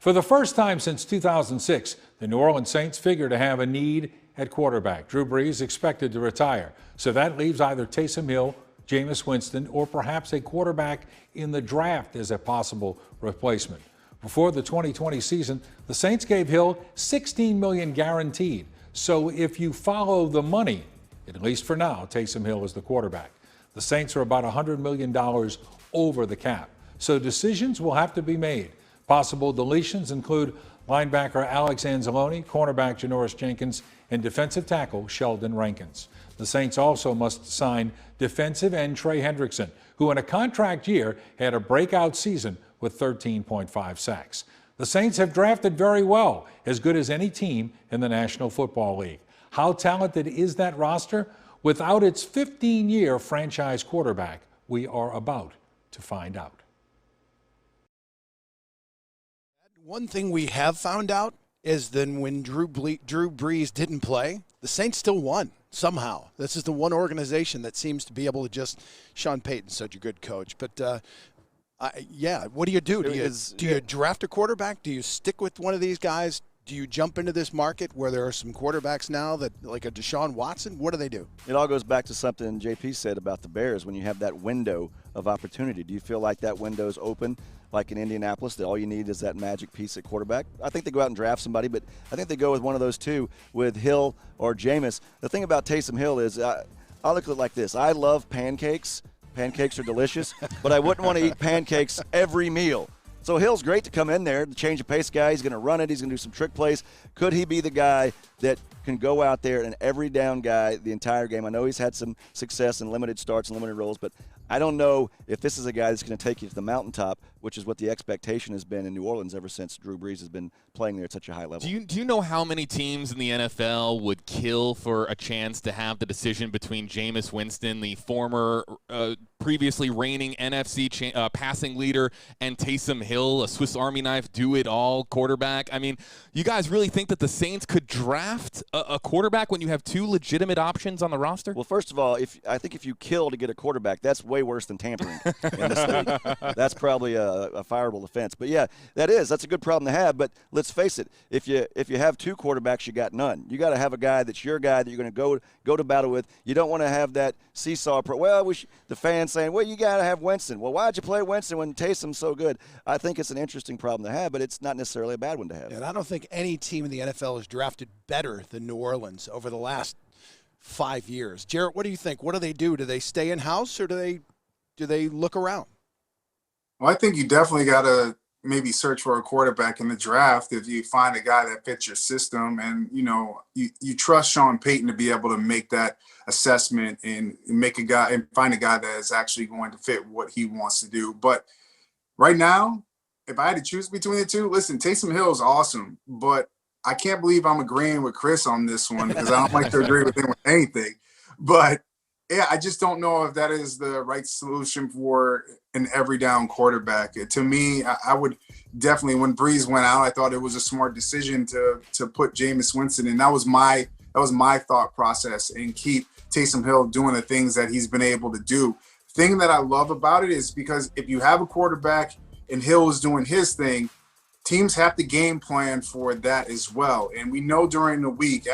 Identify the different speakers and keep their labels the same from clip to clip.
Speaker 1: For the first time since 2006, the New Orleans Saints figure to have a need at quarterback. Drew Brees expected to retire, so that leaves either Taysom Hill, Jameis Winston, or perhaps a quarterback in the draft as a possible replacement. Before the 2020 season, the Saints gave Hill $16 million guaranteed. So if you follow the money, at least for now, Taysom Hill is the quarterback. The Saints are about $100 million over the cap, so decisions will have to be made. Possible deletions include linebacker Alex Anzalone, cornerback Janoris Jenkins, and defensive tackle Sheldon Rankins. The Saints also must sign defensive end Trey Hendrickson, who in a contract year had a breakout season with 13.5 sacks. The Saints have drafted very well, as good as any team in the National Football League. How talented is that roster? Without its 15-year franchise quarterback, we are about to find out.
Speaker 2: One thing we have found out is then when Drew Brees didn't play, the Saints still won somehow. This is the one organization that seems to be able to just – Sean Payton's such a good coach. But, yeah, what do you do? Do you draft a quarterback? Do you stick with one of these guys? Do you jump into this market where there are some quarterbacks now that like a Deshaun Watson? What do they do?
Speaker 3: It all goes back to something JP said about the Bears when you have that window of opportunity. Do you feel like that window is open like in Indianapolis, that all you need is that magic piece at quarterback? I think they go out and draft somebody, but I think they go with one of those two, with Hill or Jameis. The thing about Taysom Hill is I look at it like this. I love pancakes. Pancakes are delicious, but I wouldn't want to eat pancakes every meal. So Hill's great to come in there, the change of pace guy. He's going to run it. He's going to do some trick plays. Could he be the guy that can go out there and every down guy the entire game? I know he's had some success in limited starts and limited roles, but I don't know if this is a guy that's going to take you to the mountaintop, which is what the expectation has been in New Orleans ever since Drew Brees has been playing there at such a high level.
Speaker 4: Do you know how many teams in the NFL would kill for a chance to have the decision between Jameis Winston, the former previously reigning NFC passing leader, and Taysom Hill, a Swiss Army knife, do-it-all quarterback? I mean, you guys really think that the Saints could draft a quarterback when you have two legitimate options on the roster?
Speaker 3: Well, first of all, I think if you kill to get a quarterback, that's way worse than tampering in this league. That's probably a fireable offense. But, yeah, that's a good problem to have. But let's face it, if you have two quarterbacks, you got none. You got to have a guy that's your guy that you're going to go to battle with. You don't want to have that seesaw. The fans saying, well, you got to have Winston. Well, why'd you play Winston when Taysom's so good? I think it's an interesting problem to have, but it's not necessarily a bad one to have.
Speaker 2: And I don't think any team in the NFL has drafted better than New Orleans over the last 5 years. Jarrett, what do you think? What do they do? Do they stay in-house or do they look around?
Speaker 5: Well, I think you definitely got to maybe search for a quarterback in the draft if you find a guy that fits your system and, you trust Sean Payton to be able to make that assessment and find a guy that is actually going to fit what he wants to do. But right now, if I had to choose between the two, listen, Taysom Hill is awesome, but I can't believe I'm agreeing with Chris on this one because I don't like to agree with him with anything. But yeah, I just don't know if that is the right solution for an every down quarterback. To me, I would definitely, when Brees went out, I thought it was a smart decision to put Jameis Winston in. That was my thought process, and keep Taysom Hill doing the things that he's been able to do. Thing that I love about it is because if you have a quarterback and Hill is doing his thing, teams have to game plan for that as well. And we know during the week,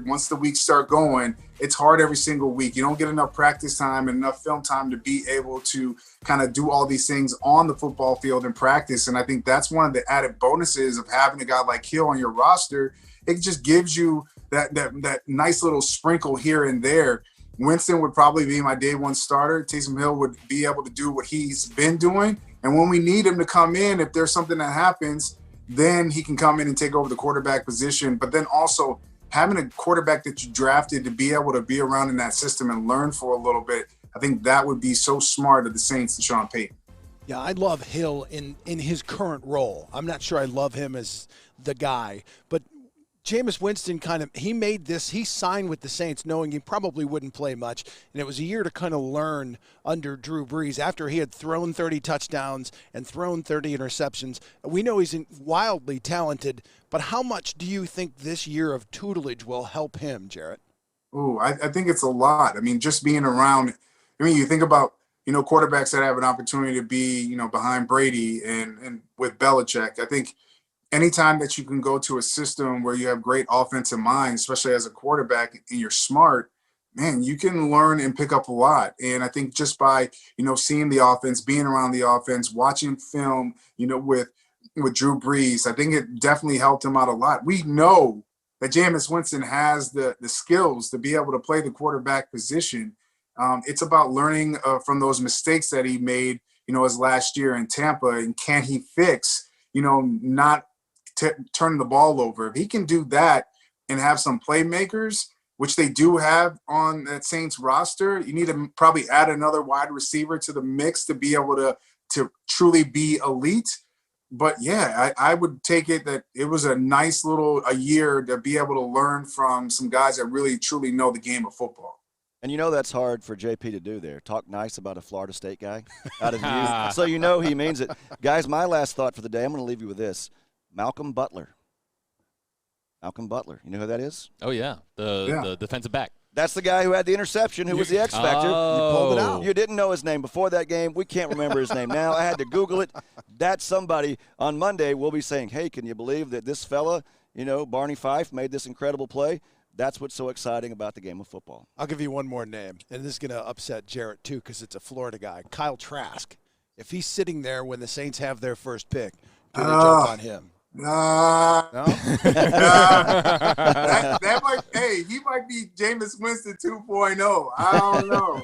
Speaker 5: once the weeks start going, it's hard every single week. You don't get enough practice time and enough film time to be able to kind of do all these things on the football field in practice. And I think that's one of the added bonuses of having a guy like Hill on your roster. It just gives you that nice little sprinkle here and there. Winston would probably be my day one starter. Taysom Hill would be able to do what he's been doing. And when we need him to come in, if there's something that happens, then he can come in and take over the quarterback position. But then also having a quarterback that you drafted to be able to be around in that system and learn for a little bit, I think that would be so smart of the Saints and Sean Payton.
Speaker 2: Yeah, I love Hill in his current role. I'm not sure I love him as the guy, but Jameis Winston he signed with the Saints knowing he probably wouldn't play much, and it was a year to kind of learn under Drew Brees after he had thrown 30 touchdowns and thrown 30 interceptions. We know he's wildly talented, but how much do you think this year of tutelage will help him, Jarrett?
Speaker 5: Oh, I think it's a lot. I mean, just being around, you think about, quarterbacks that have an opportunity to be, behind Brady and with Belichick. I think anytime that you can go to a system where you have great offensive mind, especially as a quarterback, and you're smart, man, you can learn and pick up a lot. And I think just by, seeing the offense, being around the offense, watching film, with Drew Brees, I think it definitely helped him out a lot. We know that Jameis Winston has the skills to be able to play the quarterback position. It's about learning from those mistakes that he made, his last year in Tampa, and can he fix, not turning the ball over. If he can do that and have some playmakers, which they do have on that Saints roster, you need to probably add another wide receiver to the mix to be able to truly be elite. But yeah, I would take it that it was a nice a year to be able to learn from some guys that really truly know the game of football.
Speaker 3: And that's hard for JP to do there. Talk nice about a Florida State guy out of you. So he means it. Guys, my last thought for the day, I'm going to leave you with this. Malcolm Butler. Malcolm Butler. You know who that is?
Speaker 4: Oh, yeah. The defensive back.
Speaker 3: That's the guy who had the interception, who was the X Factor.
Speaker 4: Oh.
Speaker 3: You pulled it out. You didn't know his name before that game. We can't remember his name now. I had to Google it. That's somebody on Monday will be saying, hey, can you believe that this fella, Barney Fife, made this incredible play? That's what's so exciting about the game of football.
Speaker 2: I'll give you one more name, and this is going to upset Jarrett too because it's a Florida guy, Kyle Trask. If he's sitting there when the Saints have their first pick, do they jump on him?
Speaker 5: No? That might, he might be Jameis Winston 2.0. I don't know.